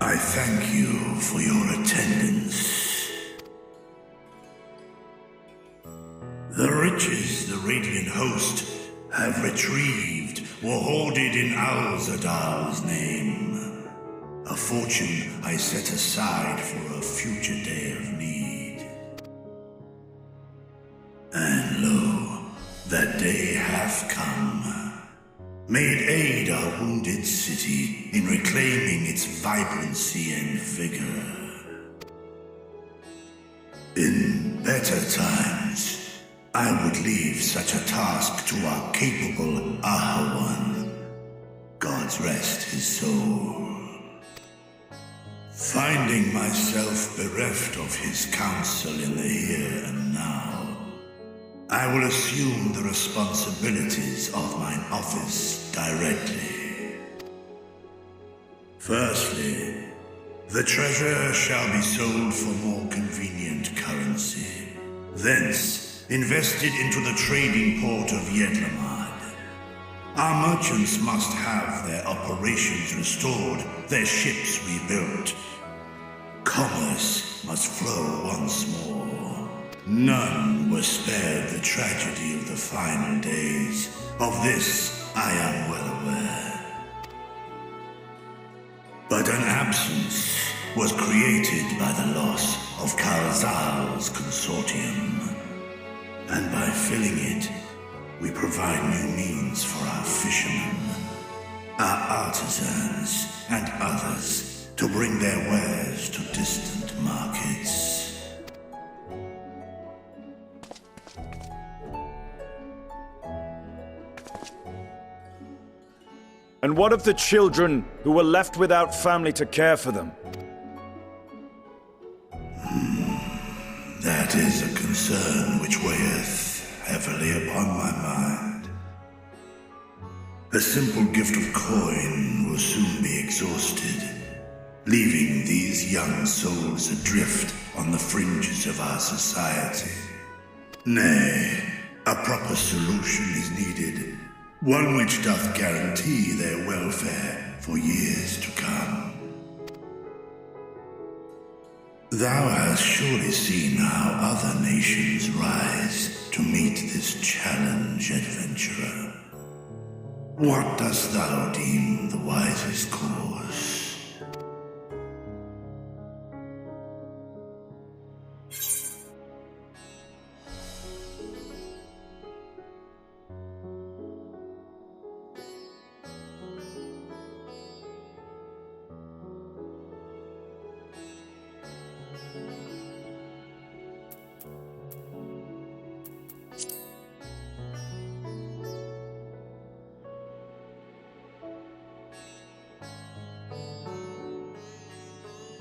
I thank you for your attendance. The riches the Radiant Host have retrieved were hoarded in Al-Zadal's name. A fortune I set aside for a future day of need. And lo, that day hath come. May it aid our wounded city in reclaiming its vibrancy and vigor. In better times, I would leave such a task to our capable Ahawan. God's rest his soul. Finding myself bereft of his counsel in the here and now, I will assume the responsibilities of mine office directly. Firstly, the treasure shall be sold for more convenient currency. Thence, invested into the trading port of Yedlamad. Our merchants must have their operations restored, their ships rebuilt. Commerce must flow once more. None were spared the tragedy of the final days. Of this I am well aware. But an absence was created by the loss of Kalzal's consortium. And by filling it, we provide new means for our fishermen, our artisans, and others to bring their wares to distant markets. And what of the children who were left without family to care for them? That is a concern which weigheth heavily upon my mind. A simple gift of coin will soon be exhausted, leaving these young souls adrift on the fringes of our society. Nay, a proper solution is needed, one which doth guarantee their welfare for years to come. Thou hast surely seen how other nations rise to meet this challenge, adventurer. What dost thou deem the wisest course?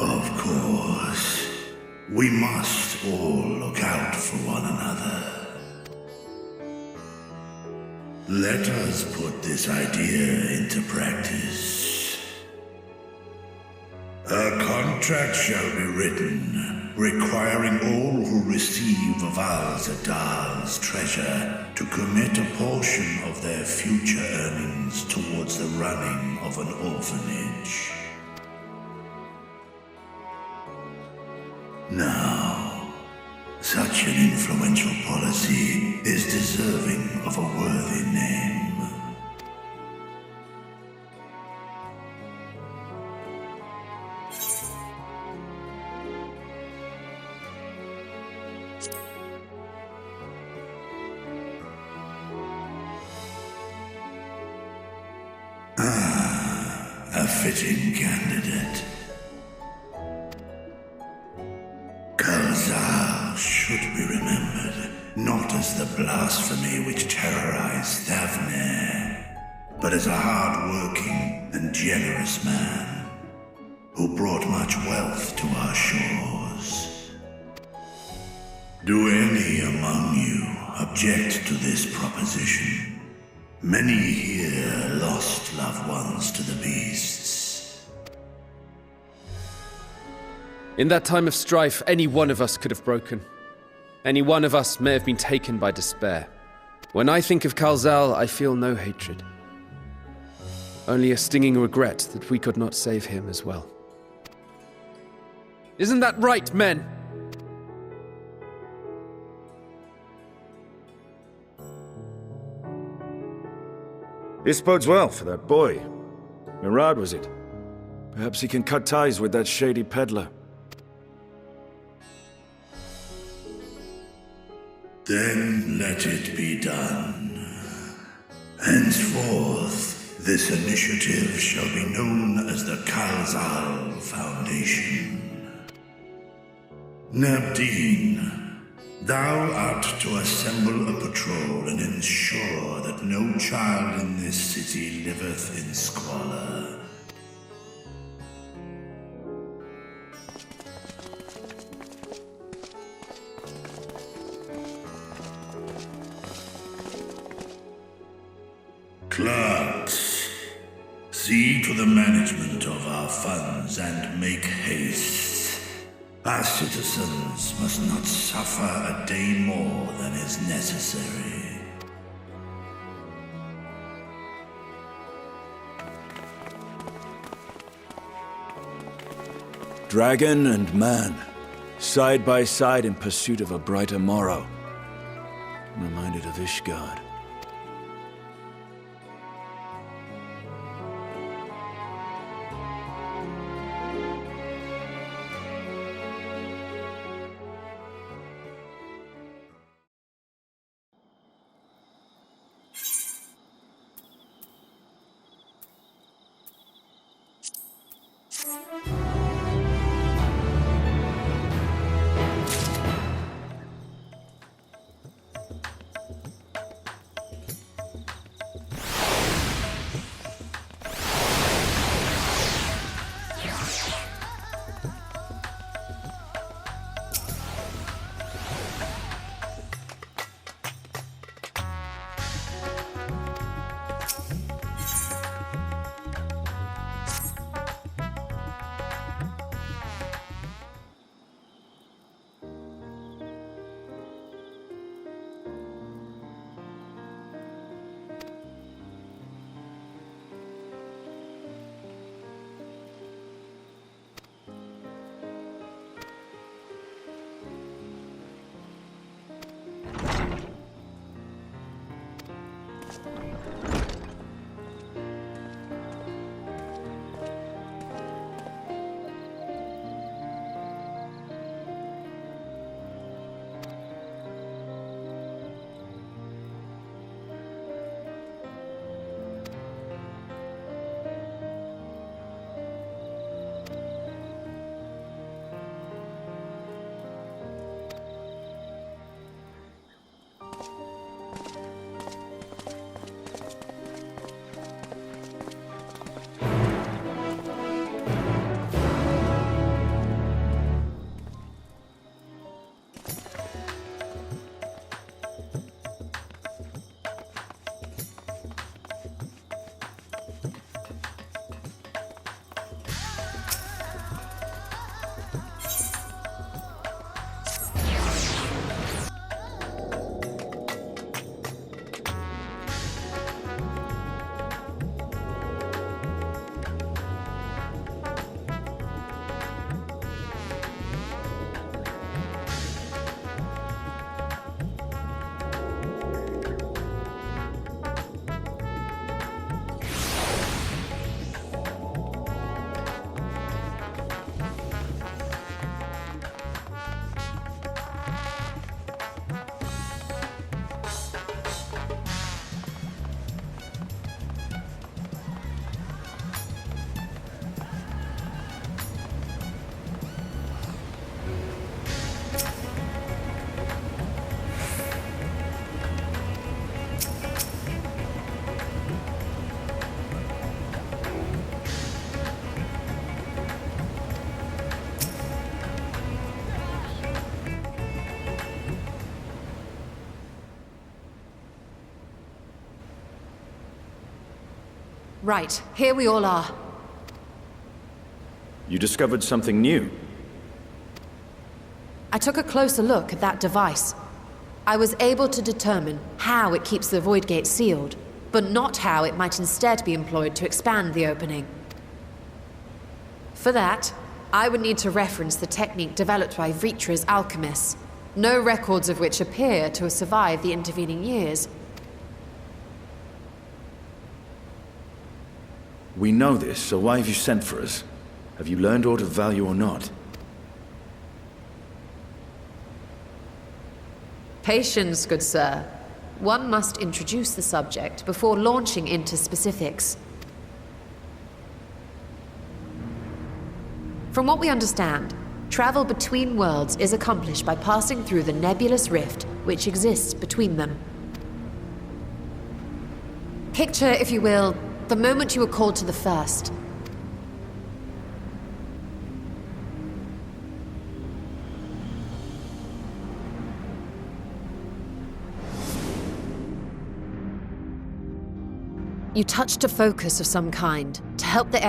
Of course, we must all look out for one another. Let us put this idea into practice. A contract shall be written, requiring all who receive of Al-Zadal's treasure to commit a portion of their future earnings towards the running of an orphanage. Now, such an influential policy is deserving of a worthy name. A fitting candidate. Kalzal should be remembered, not as the blasphemy which terrorized Thavne, but as a hard-working and generous man who brought much wealth to our shores. Do any among you object to this proposition? Many here lost loved ones to the beasts. In that time of strife, any one of us could have broken. Any one of us may have been taken by despair. When I think of Kalzal, I feel no hatred. Only a stinging regret that we could not save him as well. Isn't that right, men? This bodes well for that boy. Murad, was it? Perhaps he can cut ties with that shady peddler. Then let it be done. Henceforth, this initiative shall be known as the Khalzal Foundation. Nabdeen, thou art to assemble a patrol and ensure that no child in this city liveth in squalor. Clerks, see to the management of our funds and make haste. Our citizens must not suffer a day more than is necessary. Dragon and man, side by side in pursuit of a brighter morrow. I'm reminded of Ishgard. Right, here we all are. You discovered something new. I took a closer look at that device. I was able to determine how it keeps the Void Gate sealed, but not how it might instead be employed to expand the opening. For that, I would need to reference the technique developed by Vritra's alchemists, no records of which appear to have survived the intervening years. We know this, so why have you sent for us? Have you learned aught of value or not? Patience, good sir. One must introduce the subject before launching into specifics. From what we understand, travel between worlds is accomplished by passing through the nebulous rift which exists between them. Picture, if you will, the moment you were called to the first. You touched a focus of some kind to help the